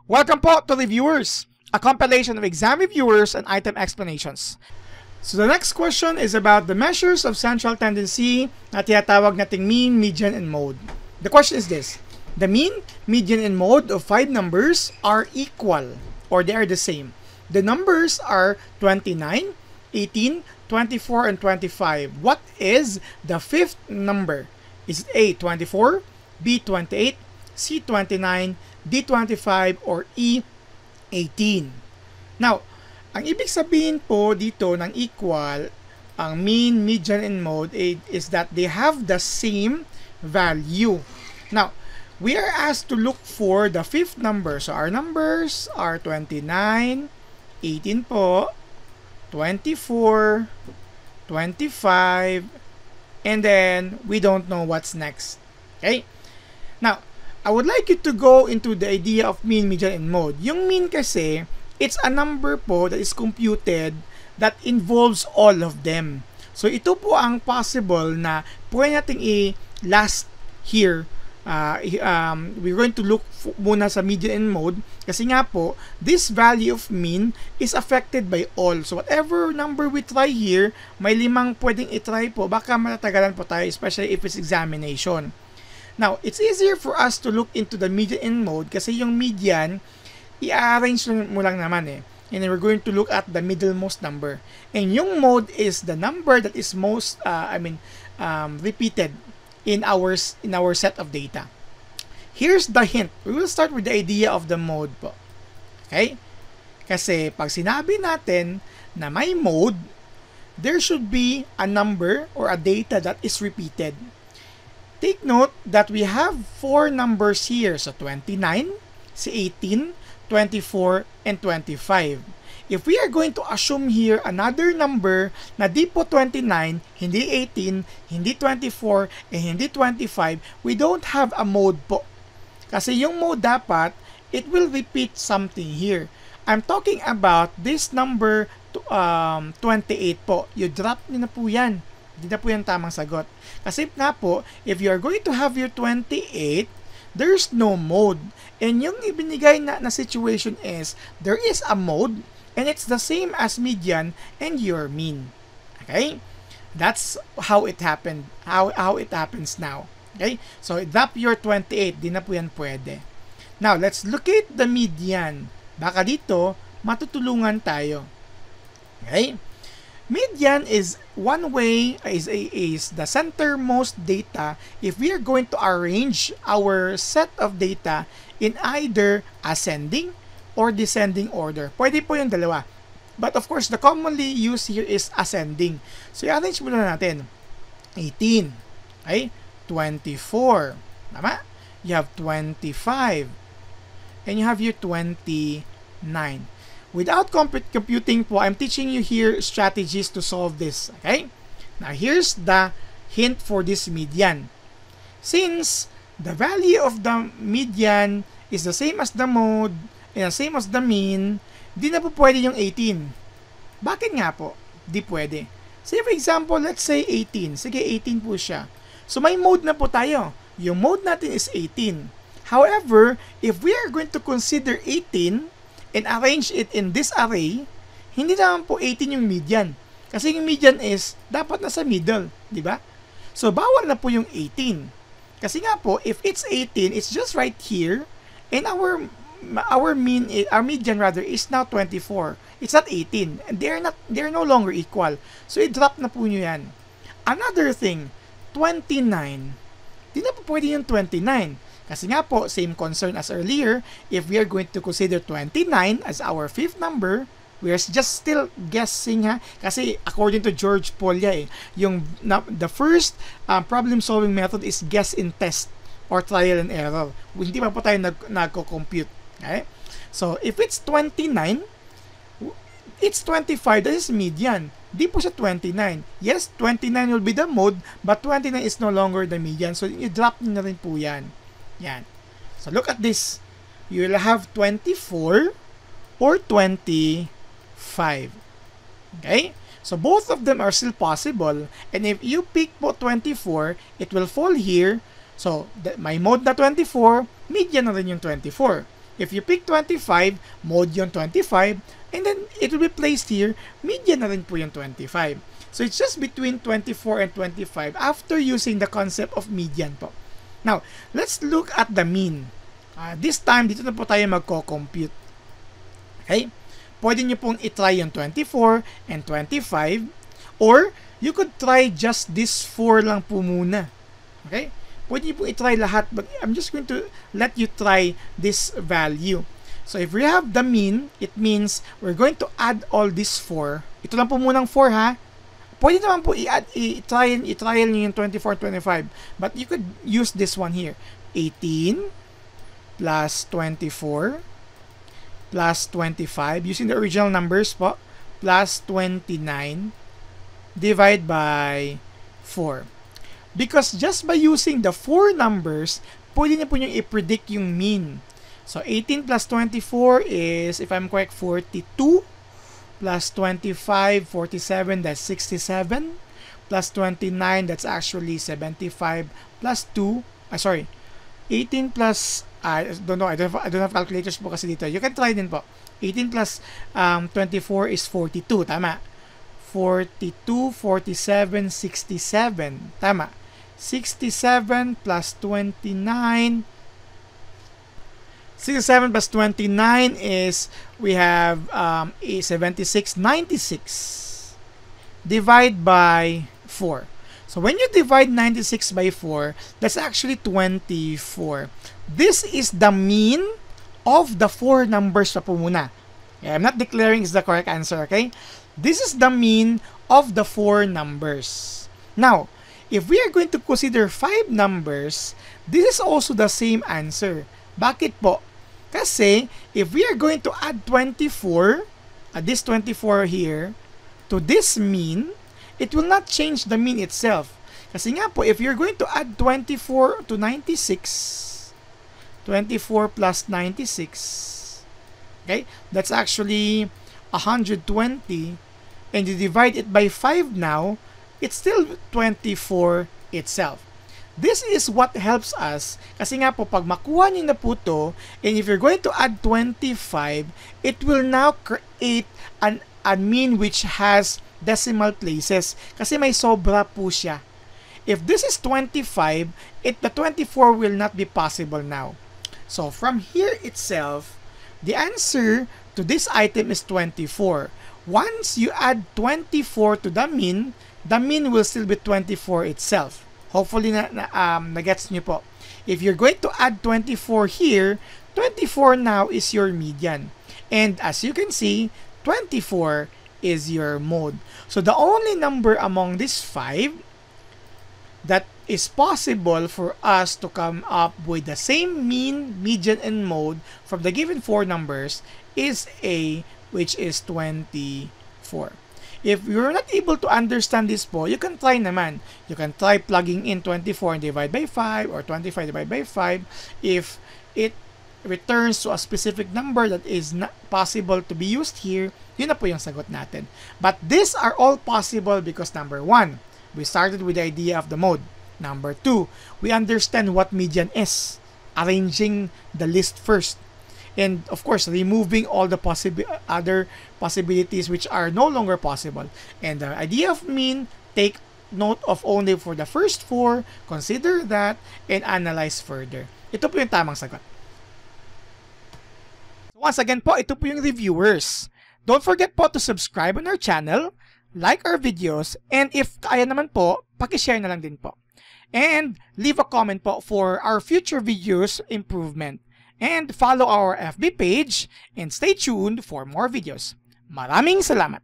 Welcome po to Reviewers, a compilation of exam reviewers and item explanations. So the next question is about the measures of central tendency na tinatawag nating mean, median, and mode. The question is this: the mean, median, and mode of 5 numbers are equal or they are the same. The numbers are 29, 18, 24, and 25. What is the fifth number? Is it A, 24, B, 28, C, 29, D, 25, or E, 18? Now, ang ibig sabihin po dito ng equal, ang mean, median, and mode is that they have the same value. Now, we are asked to look for the fifth number. So, our numbers are 29, 18 po, 24, 25, and then we don't know what's next. Okay? Now, I would like you to go into the idea of mean, median, and mode. Yung mean kasi, it's a number po that is computed that involves all of them. So, ito po ang possible na pwede natin i-last here. We're going to look muna sa median and mode kasi nga po, this value of mean is affected by all. So, whatever number we try here, may 5 pwedeng i-try po. Baka matatagalan po tayo, especially if it's examination. Now, it's easier for us to look into the median and mode kasi yung median, i-arrange mo lang naman eh. And then we're going to look at the middlemost number. And yung mode is the number that is most, repeated in our set of data. Here's the hint. We will start with the idea of the mode po. Okay? Kasi pag sinabi natin na may mode, there should be a number or a data that is repeated. Take note that we have 4 numbers here. So, 29, 18, 24, and 25. If we are going to assume here another number na di po 29, hindi 18, hindi 24, and hindi 25, we don't have a mode po. Kasi yung mode dapat, it will repeat something here. I'm talking about this number 28 po. You drop nyo na po yan. Hindi na po yan tamang sagot. Kasi nga po, if you are going to have your 28, there's no mode. And yung ibinigay na situation is, there is a mode, and it's the same as median and your mean. Okay? That's how it happened. How it happens now. Okay? So, drop your 28. Di na po yan pwede. Now, let's locate the median. Baka dito, matutulungan tayo. Okay? Median is one way, is the centermost data if we are going to arrange our set of data in either ascending or descending order. Pwede po yung dalawa. But of course, the commonly used here is ascending. So, i-arrange muna natin. 18. Okay? 24. Tama? You have 25. And you have your 29. Without computing po, I'm teaching you here strategies to solve this. Okay? Now, here's the hint for this median. Since the value of the median is the same as the mode and the same as the mean, di na po pwede yung 18. Bakit nga po? Di pwede. Say for example, let's say 18. Sige, 18 po siya. So, may mode na po tayo. Yung mode natin is 18. However, if we are going to consider 18, and arrange it in this array, hindi naman po 18 yung median. Kasi yung median is, dapat nasa middle. Di ba? So, bawal na po yung 18. Kasi nga po, if it's 18, it's just right here, and our median rather is now 24. It's not 18. And they're no longer equal. So, i-drop na po nyo yan. Another thing, 29. Di na po pwede yung 29. Kasi nga po, same concern as earlier, if we are going to consider 29 as our fifth number, we are just still guessing ha. Kasi according to George Polya, the first problem-solving method is guess and test or trial and error. Hindi pa po tayo nagko-compute. Okay? So, if it's 29, it's 25, that is median. Di po siya 29. Yes, 29 will be the mode, but 29 is no longer the median. So, i-drop nyo na rin po yan. Yan. So, look at this. You will have 24 or 25. Okay? So, both of them are still possible. And if you pick po 24, it will fall here. So, my mode na 24, median na rin yung 24. If you pick 25, mode yung 25, and then it will be placed here, median na rin po yung 25. So it's just between 24 and 25 after using the concept of median po. Now, let's look at the mean. This time, dito na po tayo magko-compute. Okay? Pwede nyo pong itry yung 24 and 25, or you could try just this 4 lang po muna. Okay? Pwede nyo pong itry lahat, but I'm just going to let you try this value. So if we have the mean, it means we're going to add all these 4. Ito lang po munang 4 ha. Pwede naman po i-trial nyo yung 24 and 25. But you could use this one here. 18 plus 24 plus 25, using the original numbers po, plus 29, divide by 4. Because just by using the 4 numbers, pwede na po nyo i-predict yung mean. So 18 plus 24 is, if I'm correct, 42, plus 25, 47, that's 67, plus 29, that's actually 75, plus 2, 18 plus, I don't know, I don't have calculators po kasi dito. You can try din po. 18 plus 24 is 42, tama. 42, 47, 67, tama. 67 plus 29, 67 plus 29 is, we have 76, 96. Divide by 4. So when you divide 96 by 4, that's actually 24. This is the mean of the 4 numbers na po muna. Okay, I'm not declaring is the correct answer, okay? This is the mean of the 4 numbers. Now, if we are going to consider 5 numbers, this is also the same answer. Bakit po? Kasi, if we are going to add 24, this 24 here, to this mean, it will not change the mean itself. Kasi nga po, if you're going to add 24 to 96, 24 plus 96, okay, that's actually 120, and you divide it by 5 now, it's still 24 itself. This is what helps us, kasi nga po, pag makuha nyo na po to, and if you're going to add 25, it will now create a mean which has decimal places, kasi may sobra po siya. If this is 25, the 24 will not be possible now. So from here itself, the answer to this item is 24. Once you add 24 to the mean will still be 24 itself. Hopefully na-gets nyo po. If you're going to add 24 here, 24 now is your median. And as you can see, 24 is your mode. So the only number among these 5 that is possible for us to come up with the same mean, median, and mode from the given 4 numbers is A, which is 24. If you're not able to understand this po, you can try naman. You can try plugging in 24 and divide by 5 or 25 divided by 5. If it returns to a specific number that is not possible to be used here, yun na po yung sagot natin. But these are all possible because number 1, we started with the idea of the mode. Number 2, we understand what median is, arranging the list first. And of course, removing all the other possibilities which are no longer possible. And the idea of mean, take note of only for the first 4, consider that, and analyze further. Ito po yung tamang sagot. Once again po, ito po yung reviewers. Don't forget po to subscribe on our channel, like our videos, and if kaya naman po, pakishare na lang din po. And leave a comment po for our future videos improvement. And follow our FB page and stay tuned for more videos. Maraming salamat!